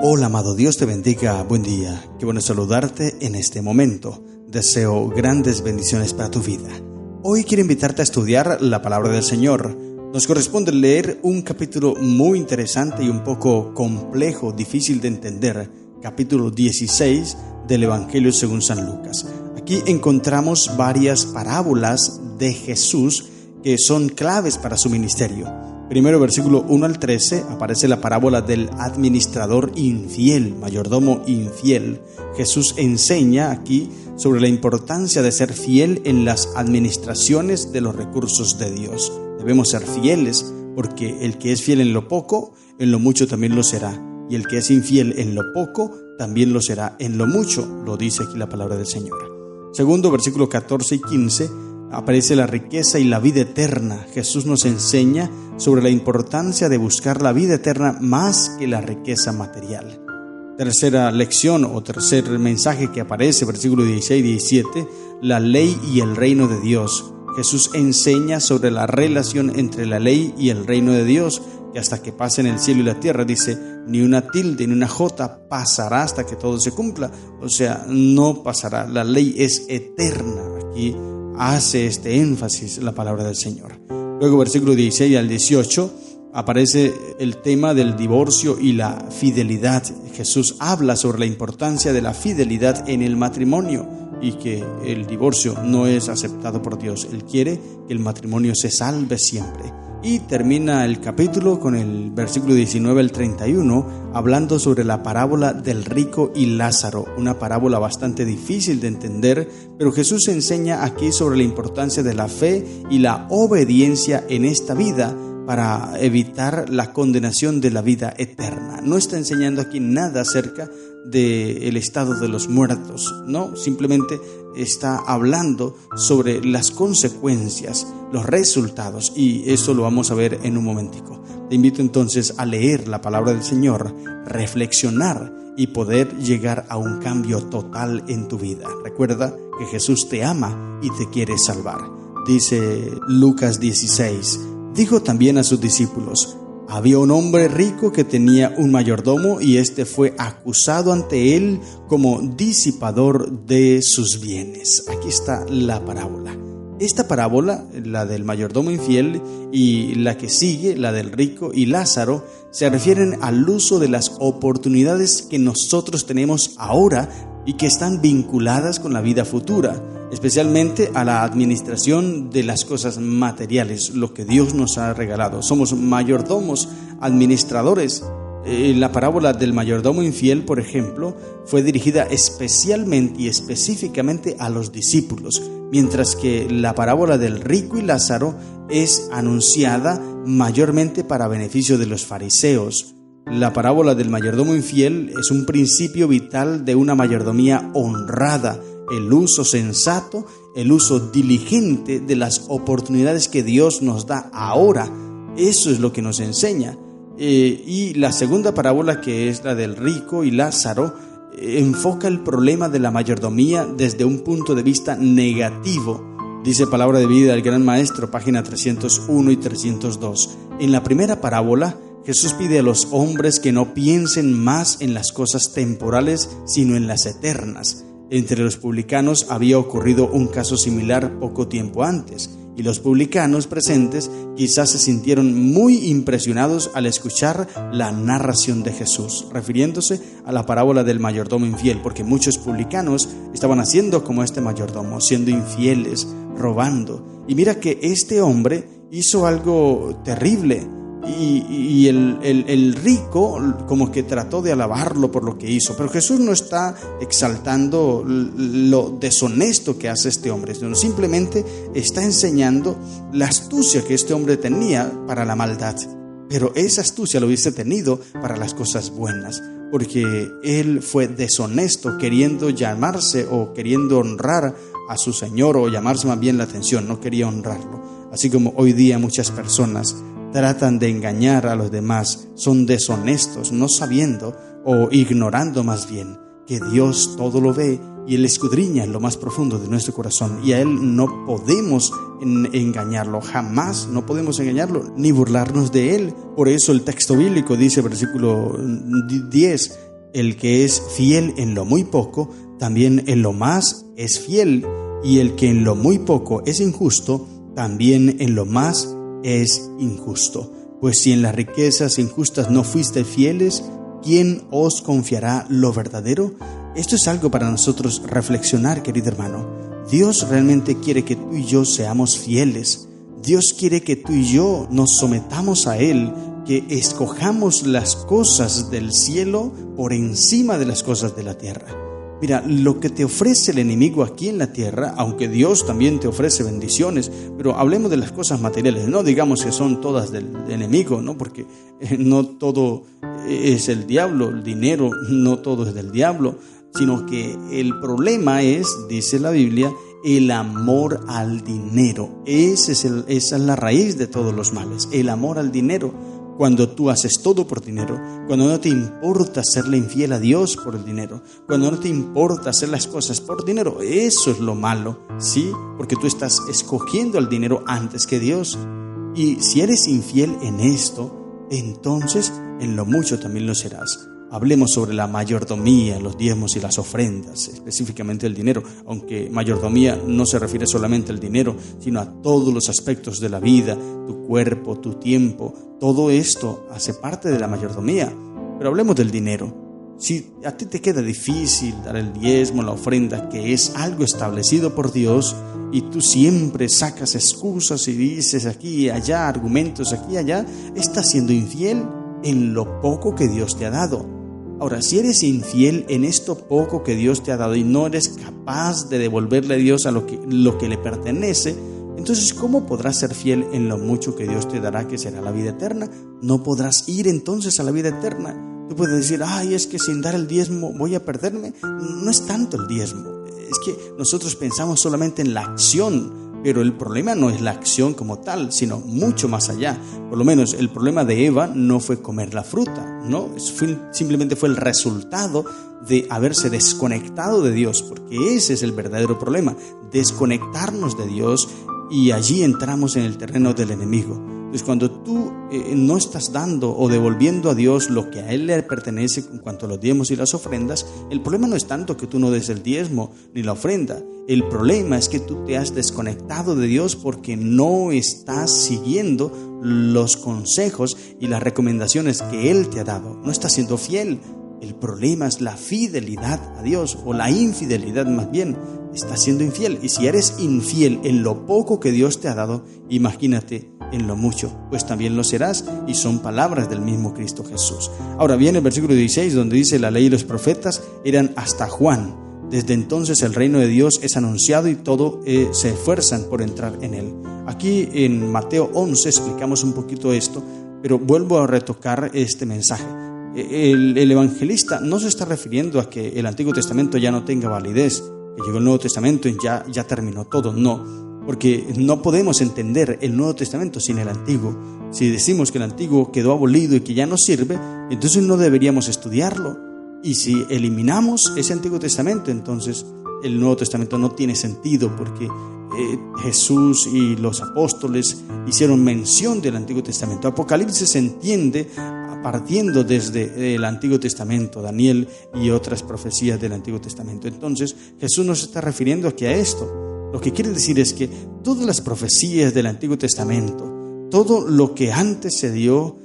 Hola amado, Dios te bendiga, buen día. Qué bueno saludarte en este momento. Deseo grandes bendiciones para tu vida. Hoy quiero invitarte a estudiar la palabra del Señor. Nos corresponde leer un capítulo muy interesante y un poco complejo, difícil de entender, capítulo 16 del Evangelio según San Lucas. Aquí encontramos varias parábolas de Jesús que son claves para su ministerio. Primero, versículo 1 al 13, aparece la parábola del administrador infiel, mayordomo infiel. Jesús enseña aquí sobre la importancia de ser fiel en las administraciones de los recursos de Dios. Debemos ser fieles porque el que es fiel en lo poco, en lo mucho también lo será. Y el que es infiel en lo poco, también lo será en lo mucho, lo dice aquí la palabra del Señor. Segundo, versículo 14 y 15, aparece la riqueza y la vida eterna. Jesús nos enseña sobre la importancia de buscar la vida eterna más que la riqueza material. Tercera lección o tercer mensaje que aparece, versículo 16 y 17, la ley y el reino de Dios. Jesús enseña sobre la relación entre la ley y el reino de Dios, que hasta que pasen el cielo y la tierra, dice, ni una tilde ni una jota pasará hasta que todo se cumpla. O sea, no pasará, la ley es eterna. Aquí hace este énfasis la palabra del Señor. Luego, versículo 16 al 18, aparece el tema del divorcio y la fidelidad. Jesús habla sobre la importancia de la fidelidad en el matrimonio y que el divorcio no es aceptado por Dios. Él quiere que el matrimonio se salve siempre. Y termina el capítulo con el versículo 19 al 31, hablando sobre la parábola del rico y Lázaro, una parábola bastante difícil de entender, pero Jesús enseña aquí sobre la importancia de la fe y la obediencia en esta vida para evitar la condenación de la vida eterna. No está enseñando aquí nada acerca del estado de los muertos, no, simplemente está hablando sobre las consecuencias, los resultados, y eso lo vamos a ver en un momentico. Te invito entonces a leer la palabra del Señor, reflexionar y poder llegar a un cambio total en tu vida. Recuerda que Jesús te ama y te quiere salvar. Dice Lucas 16, dijo también a sus discípulos, había un hombre rico que tenía un mayordomo y éste fue acusado ante él como disipador de sus bienes. Aquí está la parábola. Esta parábola, la del mayordomo infiel y la que sigue, la del rico y Lázaro, se refieren al uso de las oportunidades que nosotros tenemos ahora y que están vinculadas con la vida futura, especialmente a la administración de las cosas materiales, lo que Dios nos ha regalado. Somos mayordomos, administradores. La parábola del mayordomo infiel, por ejemplo, fue dirigida especialmente y específicamente a los discípulos, mientras que la parábola del rico y Lázaro es anunciada mayormente para beneficio de los fariseos. La parábola del mayordomo infiel es un principio vital de una mayordomía honrada, el uso sensato, el uso diligente de las oportunidades que Dios nos da ahora. Eso es lo que nos enseña. Y la segunda parábola, que es la del rico y Lázaro, enfoca el problema de la mayordomía desde un punto de vista negativo. Dice Palabra de Vida del Gran Maestro, página 301 y 302. En la primera parábola, Jesús pide a los hombres que no piensen más en las cosas temporales, sino en las eternas. Entre los publicanos había ocurrido un caso similar poco tiempo antes, y los publicanos presentes quizás se sintieron muy impresionados al escuchar la narración de Jesús, refiriéndose a la parábola del mayordomo infiel, porque muchos publicanos estaban haciendo como este mayordomo, siendo infieles, robando. Y mira que este hombre hizo algo terrible. Y el rico como que trató de alabarlo por lo que hizo, pero Jesús no está exaltando lo deshonesto que hace este hombre, sino simplemente está enseñando la astucia que este hombre tenía para la maldad. Pero esa astucia lo hubiese tenido para las cosas buenas, porque él fue deshonesto queriendo llamarse o queriendo honrar a su Señor, o llamarse más bien la atención, no quería honrarlo. Así como hoy día muchas personas tratan de engañar a los demás, son deshonestos, no sabiendo o ignorando más bien que Dios todo lo ve y Él escudriña en lo más profundo de nuestro corazón, y a Él no podemos engañarlo, jamás no podemos engañarlo ni burlarnos de Él. Por eso el texto bíblico dice, versículo 10, El que es fiel en lo muy poco, también en lo más es fiel, y el que en lo muy poco es injusto, también en lo más es injusto. Pues si en las riquezas injustas no fuiste fieles, ¿quién os confiará lo verdadero? Esto es algo para nosotros reflexionar, querido hermano. Dios realmente quiere que tú y yo seamos fieles. Dios quiere que tú y yo nos sometamos a Él, que escojamos las cosas del cielo por encima de las cosas de la tierra. Mira, lo que te ofrece el enemigo aquí en la tierra, aunque Dios también te ofrece bendiciones, pero hablemos de las cosas materiales, no digamos que son todas del enemigo, ¿no? Porque no todo es el diablo, el dinero no todo es del diablo, sino que el problema es, dice la Biblia, el amor al dinero. Esa es la raíz de todos los males, el amor al dinero. Cuando tú haces todo por dinero, cuando no te importa serle infiel a Dios por el dinero, cuando no te importa hacer las cosas por dinero, eso es lo malo, ¿sí? Porque tú estás escogiendo el dinero antes que Dios. Y si eres infiel en esto, entonces en lo mucho también lo serás. Hablemos sobre la mayordomía, los diezmos y las ofrendas, específicamente el dinero, aunque mayordomía no se refiere solamente al dinero, sino a todos los aspectos de la vida, tu cuerpo, tu tiempo, todo esto hace parte de la mayordomía. Pero hablemos del dinero. Si a ti te queda difícil dar el diezmo, la ofrenda, que es algo establecido por Dios, y tú siempre sacas excusas y dices aquí y allá, argumentos aquí y allá, estás siendo infiel en lo poco que Dios te ha dado. Ahora, si eres infiel en esto poco que Dios te ha dado y no eres capaz de devolverle a Dios a lo que le pertenece, entonces ¿cómo podrás ser fiel en lo mucho que Dios te dará, que será la vida eterna? No podrás ir entonces a la vida eterna. Tú puedes decir, ay, es que sin dar el diezmo voy a perderme. No es tanto el diezmo, es que nosotros pensamos solamente en la acción. Pero el problema no es la acción como tal, sino mucho más allá. Por lo menos el problema de Eva no fue comer la fruta, ¿no? Simplemente fue el resultado de haberse desconectado de Dios, porque ese es el verdadero problema, desconectarnos de Dios, y allí entramos en el terreno del enemigo. Entonces, cuando tú no estás dando o devolviendo a Dios lo que a Él le pertenece en cuanto a los diezmos y las ofrendas, el problema no es tanto que tú no des el diezmo ni la ofrenda. El problema es que tú te has desconectado de Dios porque no estás siguiendo los consejos y las recomendaciones que Él te ha dado. No estás siendo fiel. El problema es la fidelidad a Dios, o la infidelidad más bien. Estás siendo infiel. Y si eres infiel en lo poco que Dios te ha dado, imagínate en lo mucho, pues también lo serás, y son palabras del mismo Cristo Jesús. Ahora viene el versículo 16, donde dice: la ley y los profetas eran hasta Juan. Desde entonces el reino de Dios es anunciado y todos se esfuerzan por entrar en él. Aquí en Mateo 11 explicamos un poquito esto, pero vuelvo a retocar este mensaje. El evangelista no se está refiriendo a que el Antiguo Testamento ya no tenga validez, que llegó el Nuevo Testamento y ya terminó todo. No, porque no podemos entender el Nuevo Testamento sin el Antiguo. Si decimos que el Antiguo quedó abolido y que ya no sirve, entonces no deberíamos estudiarlo. Y si eliminamos ese Antiguo Testamento, entonces el Nuevo Testamento no tiene sentido, porque Jesús y los apóstoles hicieron mención del Antiguo Testamento. Apocalipsis se entiende partiendo desde el Antiguo Testamento, Daniel y otras profecías del Antiguo Testamento. Entonces Jesús nos está refiriendo aquí a esto. Lo que quiere decir es que todas las profecías del Antiguo Testamento, todo lo que antes se dio,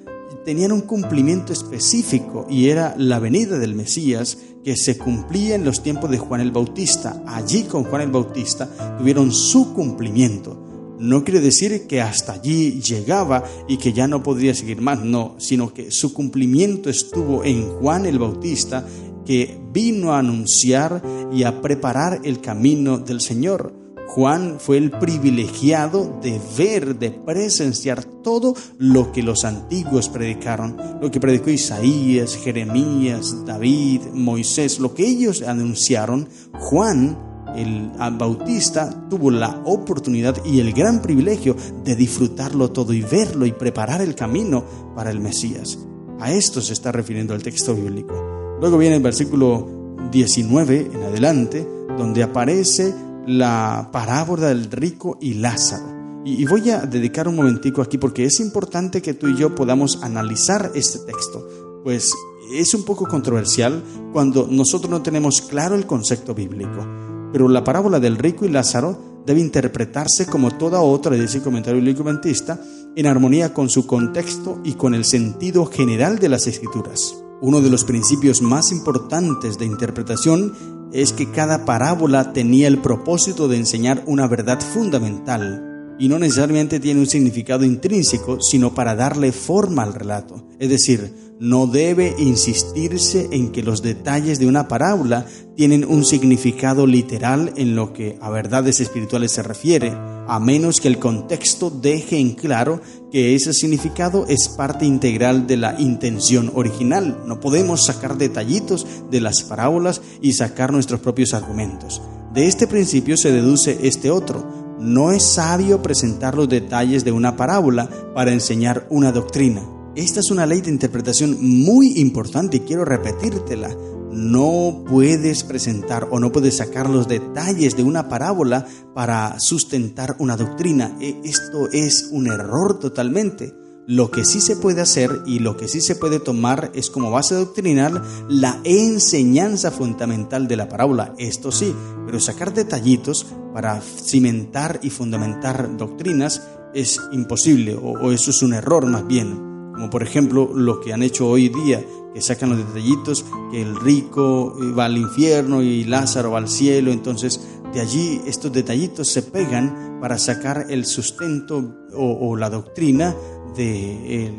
tenían un cumplimiento específico, y era la venida del Mesías, que se cumplía en los tiempos de Juan el Bautista. Allí con Juan el Bautista tuvieron su cumplimiento. No quiere decir que hasta allí llegaba y que ya no podría seguir más, no, sino que su cumplimiento estuvo en Juan el Bautista, que vino a anunciar y a preparar el camino del Señor. Juan fue el privilegiado de ver, de presenciar todo lo que los antiguos predicaron, lo que predicó Isaías, Jeremías, David, Moisés, lo que ellos anunciaron. Juan el Bautista tuvo la oportunidad y el gran privilegio de disfrutarlo todo y verlo y preparar el camino para el Mesías. A esto se está refiriendo el texto bíblico. Luego viene el versículo 19 en adelante, donde aparece la parábola del rico y Lázaro. Y voy a dedicar un momentico aquí, porque es importante que tú y yo podamos analizar este texto, pues es un poco controversial cuando nosotros no tenemos claro el concepto bíblico. Pero la parábola del rico y Lázaro debe interpretarse como toda otra, dice el comentario bíblico adventista, en armonía con su contexto y con el sentido general de las Escrituras. Uno de los principios más importantes de interpretación es que cada parábola tenía el propósito de enseñar una verdad fundamental y no necesariamente tiene un significado intrínseco, sino para darle forma al relato. Es decir, no debe insistirse en que los detalles de una parábola tienen un significado literal en lo que a verdades espirituales se refiere, a menos que el contexto deje en claro que ese significado es parte integral de la intención original. No podemos sacar detallitos de las parábolas y sacar nuestros propios argumentos. De este principio se deduce este otro. No es sabio presentar los detalles de una parábola para enseñar una doctrina. Esta es una ley de interpretación muy importante y quiero repetírtela. No puedes presentar o no puedes sacar los detalles de una parábola para sustentar una doctrina. Esto es un error totalmente. Lo que sí se puede hacer y lo que sí se puede tomar es como base doctrinal la enseñanza fundamental de la parábola. Esto sí, pero sacar detallitos para cimentar y fundamentar doctrinas es imposible, o eso es un error más bien. Como por ejemplo lo que han hecho hoy día, que sacan los detallitos, que el rico va al infierno y Lázaro va al cielo. Entonces de allí estos detallitos se pegan para sacar el sustento o la doctrina de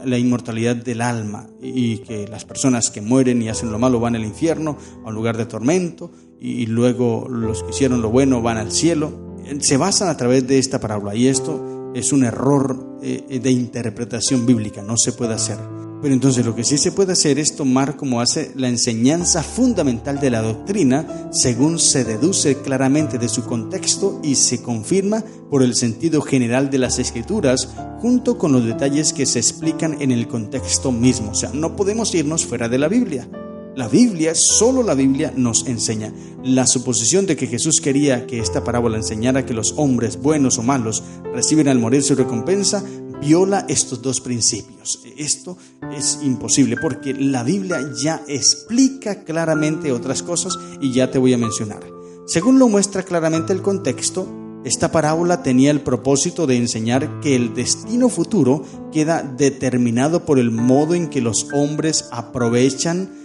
la inmortalidad del alma, y que las personas que mueren y hacen lo malo van al infierno, a un lugar de tormento, y luego los que hicieron lo bueno van al cielo. Se basan a través de esta parábola, y esto es un error de interpretación bíblica, no se puede hacer. Pero entonces lo que sí se puede hacer es tomar como hace la enseñanza fundamental de la doctrina, según se deduce claramente de su contexto y se confirma por el sentido general de las Escrituras, junto con los detalles que se explican en el contexto mismo. O sea, no podemos irnos fuera de la Biblia. La Biblia, solo la Biblia nos enseña. La suposición de que Jesús quería que esta parábola enseñara que los hombres, buenos o malos, reciben al morir su recompensa, viola estos dos principios. Esto es imposible porque la Biblia ya explica claramente otras cosas y ya te voy a mencionar. Según lo muestra claramente el contexto, esta parábola tenía el propósito de enseñar que el destino futuro queda determinado por el modo en que los hombres aprovechan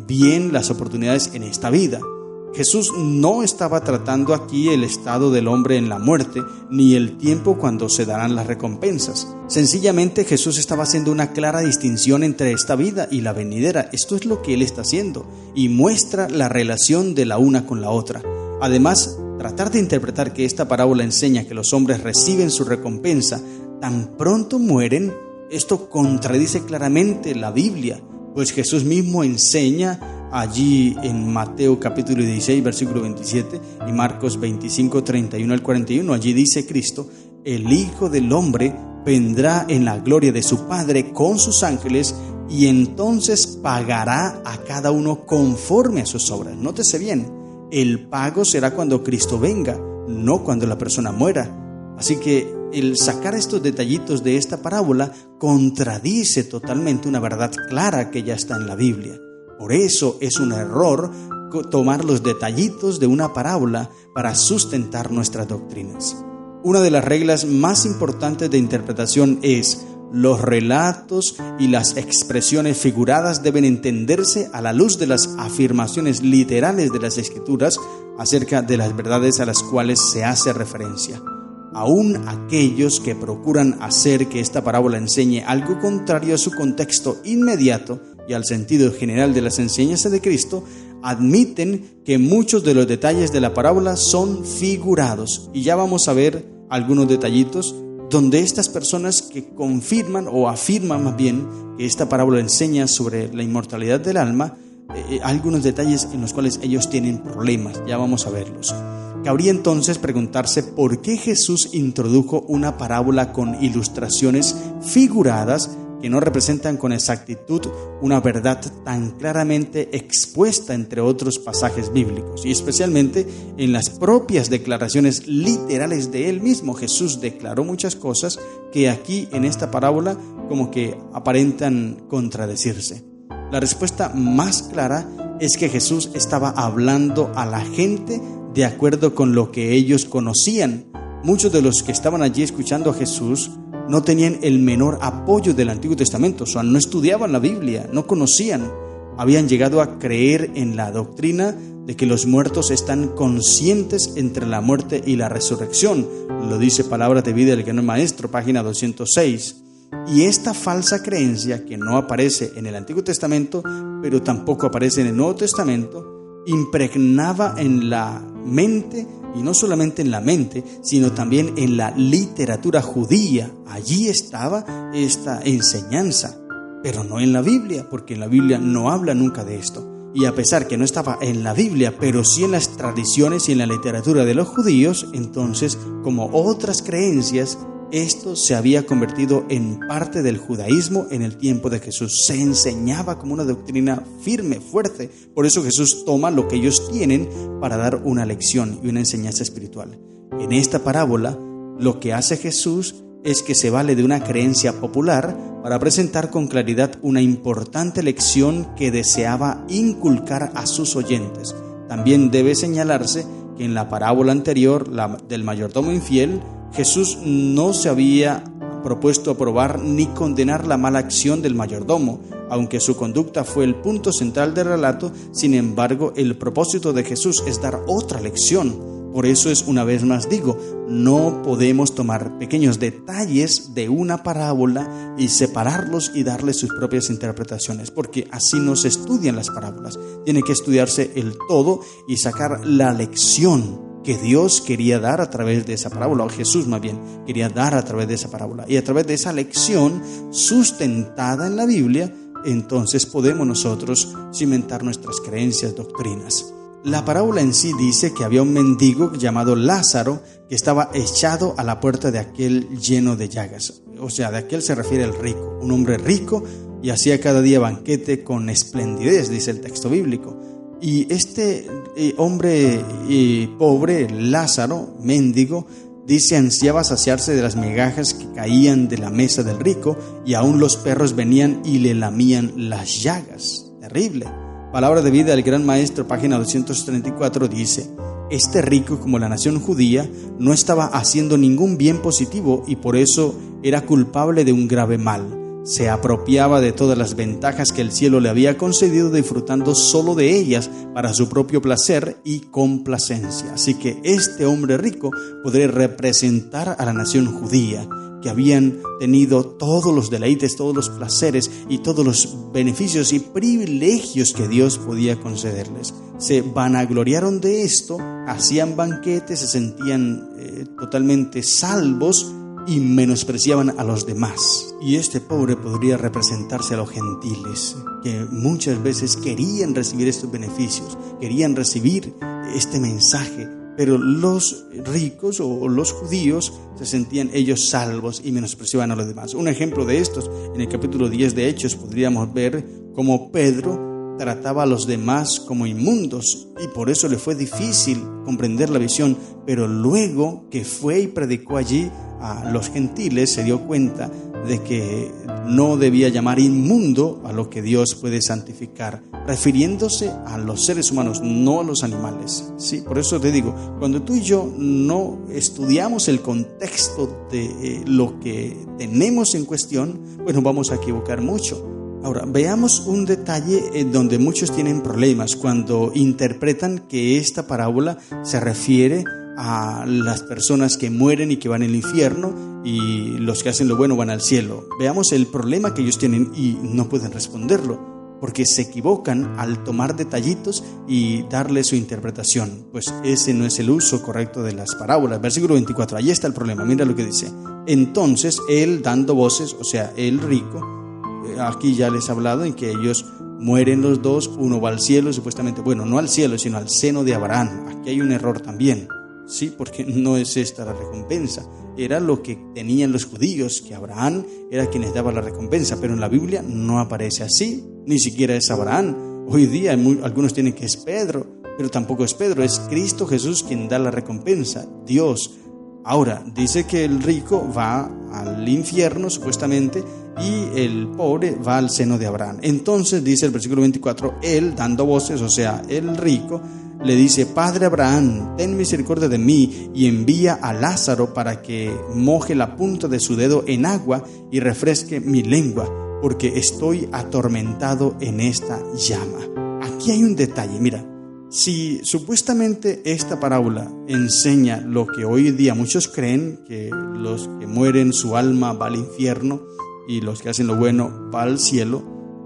bien las oportunidades en esta vida. Jesús no estaba tratando aquí el estado del hombre en la muerte, ni el tiempo cuando se darán las recompensas. Sencillamente Jesús estaba haciendo una clara distinción entre esta vida y la venidera. Esto es lo que Él está haciendo y muestra la relación de la una con la otra. Además, tratar de interpretar que esta parábola enseña que los hombres reciben su recompensa tan pronto mueren, esto contradice claramente la Biblia, pues Jesús mismo enseña allí en Mateo capítulo 16, versículo 27 y Marcos 25, 31 al 41. Allí dice Cristo: el Hijo del Hombre vendrá en la gloria de su Padre con sus ángeles y entonces pagará a cada uno conforme a sus obras. Nótese bien, el pago será cuando Cristo venga, no cuando la persona muera. Así que el sacar estos detallitos de esta parábola contradice totalmente una verdad clara que ya está en la Biblia. Por eso es un error tomar los detallitos de una parábola para sustentar nuestras doctrinas. Una de las reglas más importantes de interpretación es: los relatos y las expresiones figuradas deben entenderse a la luz de las afirmaciones literales de las Escrituras acerca de las verdades a las cuales se hace referencia. Aún aquellos que procuran hacer que esta parábola enseñe algo contrario a su contexto inmediato y al sentido general de las enseñanzas de Cristo, admiten que muchos de los detalles de la parábola son figurados. Y ya vamos a ver algunos detallitos donde estas personas que confirman o afirman más bien que esta parábola enseña sobre la inmortalidad del alma, algunos detalles en los cuales ellos tienen problemas. Ya vamos a verlos. Cabría entonces preguntarse por qué Jesús introdujo una parábola con ilustraciones figuradas que no representan con exactitud una verdad tan claramente expuesta entre otros pasajes bíblicos, y especialmente en las propias declaraciones literales de Él mismo. Jesús declaró muchas cosas que aquí en esta parábola como que aparentan contradecirse. La respuesta más clara es que Jesús estaba hablando a la gente de acuerdo con lo que ellos conocían. Muchos de los que estaban allí escuchando a Jesús no tenían el menor apoyo del Antiguo Testamento, o sea, no estudiaban la Biblia, no conocían. Habían llegado a creer en la doctrina de que los muertos están conscientes entre la muerte y la resurrección. Lo dice Palabras de Vida del Gran Maestro, página 206. Y esta falsa creencia, que no aparece en el Antiguo Testamento, pero tampoco aparece en el Nuevo Testamento, impregnaba en la mente, y no solamente en la mente, sino también en la literatura judía. Allí estaba esta enseñanza, pero no en la Biblia, porque en la Biblia no habla nunca de esto. Y a pesar que no estaba en la Biblia, pero sí en las tradiciones y en la literatura de los judíos, entonces, como otras creencias, esto se había convertido en parte del judaísmo en el tiempo de Jesús. Se enseñaba como una doctrina firme, fuerte. Por eso Jesús toma lo que ellos tienen para dar una lección y una enseñanza espiritual. En esta parábola, lo que hace Jesús es que se vale de una creencia popular para presentar con claridad una importante lección que deseaba inculcar a sus oyentes. También debe señalarse que en la parábola anterior, la del mayordomo infiel, Jesús no se había propuesto aprobar ni condenar la mala acción del mayordomo, aunque su conducta fue el punto central del relato. Sin embargo, el propósito de Jesús es dar otra lección. Por eso es, una vez más digo, no podemos tomar pequeños detalles de una parábola y separarlos y darle sus propias interpretaciones, porque así no se estudian las parábolas. Tiene que estudiarse el todo y sacar la lección que Dios quería dar a través de esa parábola, o Jesús más bien quería dar a través de esa parábola. Y a través de esa lección sustentada en la Biblia, entonces podemos nosotros cimentar nuestras creencias, doctrinas. La parábola en sí dice que había un mendigo llamado Lázaro que estaba echado a la puerta de aquel lleno de llagas. O sea, de aquel se refiere el rico, un hombre rico, y hacía cada día banquete con esplendidez, dice el texto bíblico. Y este hombre pobre, Lázaro, mendigo, dice ansiaba saciarse de las migajas que caían de la mesa del rico, y aún los perros venían y le lamían las llagas. Terrible. Palabra de Vida del Gran Maestro, página 234, dice: este rico, como la nación judía, no estaba haciendo ningún bien positivo y por eso era culpable de un grave mal. Se apropiaba de todas las ventajas que el cielo le había concedido, disfrutando solo de ellas para su propio placer y complacencia. Así que este hombre rico podría representar a la nación judía, que habían tenido todos los deleites, todos los placeres y todos los beneficios y privilegios que Dios podía concederles. Se vanagloriaron de esto, hacían banquetes, se sentían totalmente salvos y menospreciaban a los demás. Y este pobre podría representarse a los gentiles, que muchas veces querían recibir estos beneficios, querían recibir este mensaje, pero los ricos o los judíos se sentían ellos salvos y menospreciaban a los demás. Un ejemplo de estos, en el capítulo 10 de Hechos, podríamos ver cómo Pedro trataba a los demás como inmundos, y por eso le fue difícil comprender la visión, pero luego que fue y predicó allí a los gentiles, se dio cuenta de que no debía llamar inmundo a lo que Dios puede santificar, refiriéndose a los seres humanos, no a los animales. Sí, por eso te digo, cuando tú y yo no estudiamos el contexto de lo que tenemos en cuestión, pues nos vamos a equivocar mucho. Ahora, veamos un detalle donde muchos tienen problemas cuando interpretan que esta parábola se refiere a las personas que mueren y que van al infierno, y los que hacen lo bueno van al cielo. Veamos el problema que ellos tienen y no pueden responderlo, porque se equivocan al tomar detallitos y darle su interpretación. Pues ese no es el uso correcto de las parábolas. Versículo 24, ahí está el problema, mira lo que dice. Entonces él, dando voces, o sea, el rico, aquí ya les he hablado en que ellos mueren los dos, uno va al cielo supuestamente, bueno, no al cielo, sino al seno de Abraham. Aquí hay un error también. Sí, porque no es esta la recompensa. Era lo que tenían los judíos, que Abraham era quien les daba la recompensa, pero en la Biblia no aparece así, ni siquiera es Abraham. Hoy día algunos tienen que es Pedro, pero tampoco es Pedro, es Cristo Jesús quien da la recompensa. Dios Ahora, dice que el rico va al infierno supuestamente y el pobre va al seno de Abraham. Entonces dice el versículo 24, él dando voces, o sea, el rico, le dice: Padre Abraham, ten misericordia de mí y envía a Lázaro para que moje la punta de su dedo en agua y refresque mi lengua, porque estoy atormentado en esta llama. Aquí hay un detalle, mira. Si supuestamente esta parábola enseña lo que hoy día muchos creen, que los que mueren su alma va al infierno y los que hacen lo bueno va al cielo,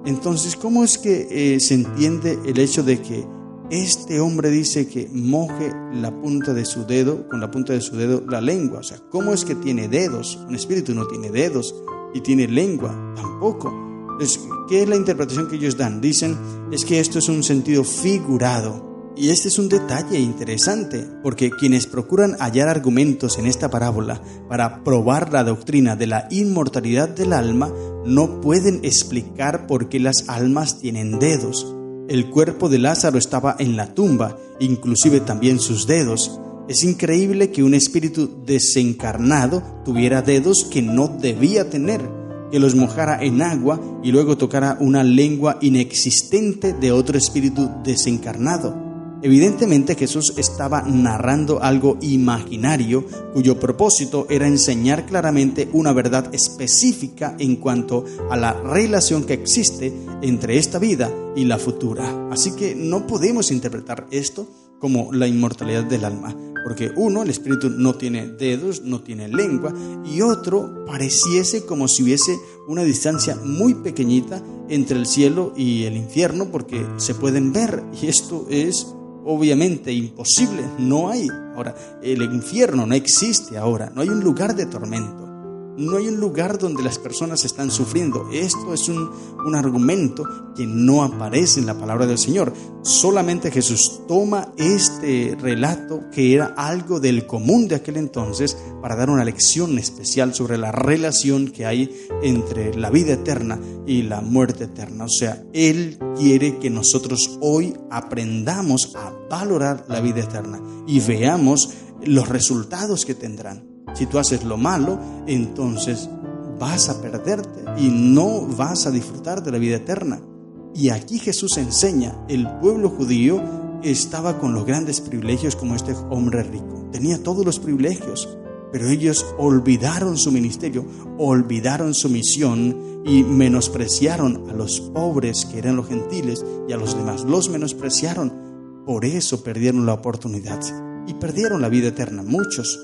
entonces ¿cómo es que se entiende el hecho de que este hombre dice que moje la punta de su dedo, con la punta de su dedo la lengua? O sea, ¿cómo es que tiene dedos? Un espíritu no tiene dedos y tiene lengua tampoco. Entonces, ¿qué es la interpretación que ellos dan? Dicen, es que esto es un sentido figurado. Y este es un detalle interesante, porque quienes procuran hallar argumentos en esta parábola para probar la doctrina de la inmortalidad del alma no pueden explicar por qué las almas tienen dedos. El cuerpo de Lázaro estaba en la tumba, inclusive también sus dedos. Es increíble que un espíritu desencarnado tuviera dedos que no debía tener, que los mojara en agua y luego tocara una lengua inexistente de otro espíritu desencarnado. Evidentemente Jesús estaba narrando algo imaginario cuyo propósito era enseñar claramente una verdad específica en cuanto a la relación que existe entre esta vida y la futura. Así que no podemos interpretar esto como la inmortalidad del alma, porque uno, el espíritu no tiene dedos, no tiene lengua, y otro, pareciese como si hubiese una distancia muy pequeñita entre el cielo y el infierno, porque se pueden ver, y esto es obviamente imposible. No hay ahora, el infierno no existe ahora, no hay un lugar de tormento, no hay un lugar donde las personas están sufriendo. Esto es un argumento que no aparece en la palabra del Señor. Solamente Jesús toma este relato, que era algo del común de aquel entonces, para dar una lección especial sobre la relación que hay entre la vida eterna y la muerte eterna. O sea, Él quiere que nosotros hoy aprendamos a valorar la vida eterna y veamos los resultados que tendrán. Si tú haces lo malo, entonces vas a perderte y no vas a disfrutar de la vida eterna. Y aquí Jesús enseña, el pueblo judío estaba con los grandes privilegios como este hombre rico. Tenía todos los privilegios, pero ellos olvidaron su ministerio, olvidaron su misión y menospreciaron a los pobres, que eran los gentiles, y a los demás. Los menospreciaron. Por eso perdieron la oportunidad y perdieron la vida eterna, muchos.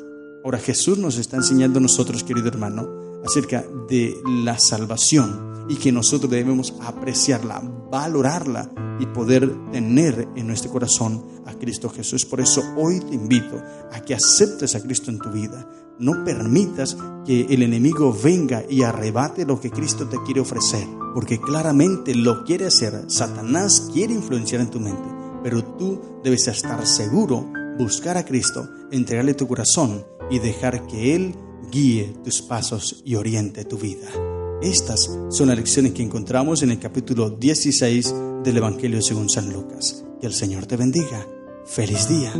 Ahora Jesús nos está enseñando a nosotros, querido hermano, acerca de la salvación y que nosotros debemos apreciarla, valorarla y poder tener en nuestro corazón a Cristo Jesús. Por eso hoy te invito a que aceptes a Cristo en tu vida. No permitas que el enemigo venga y arrebate lo que Cristo te quiere ofrecer, porque claramente lo quiere hacer. Satanás quiere influenciar en tu mente, pero tú debes estar seguro, buscar a Cristo, entregarle tu corazón y dejar que Él guíe tus pasos y oriente tu vida. Estas son las lecciones que encontramos en el capítulo 16 del Evangelio según San Lucas. Que el Señor te bendiga. ¡Feliz día!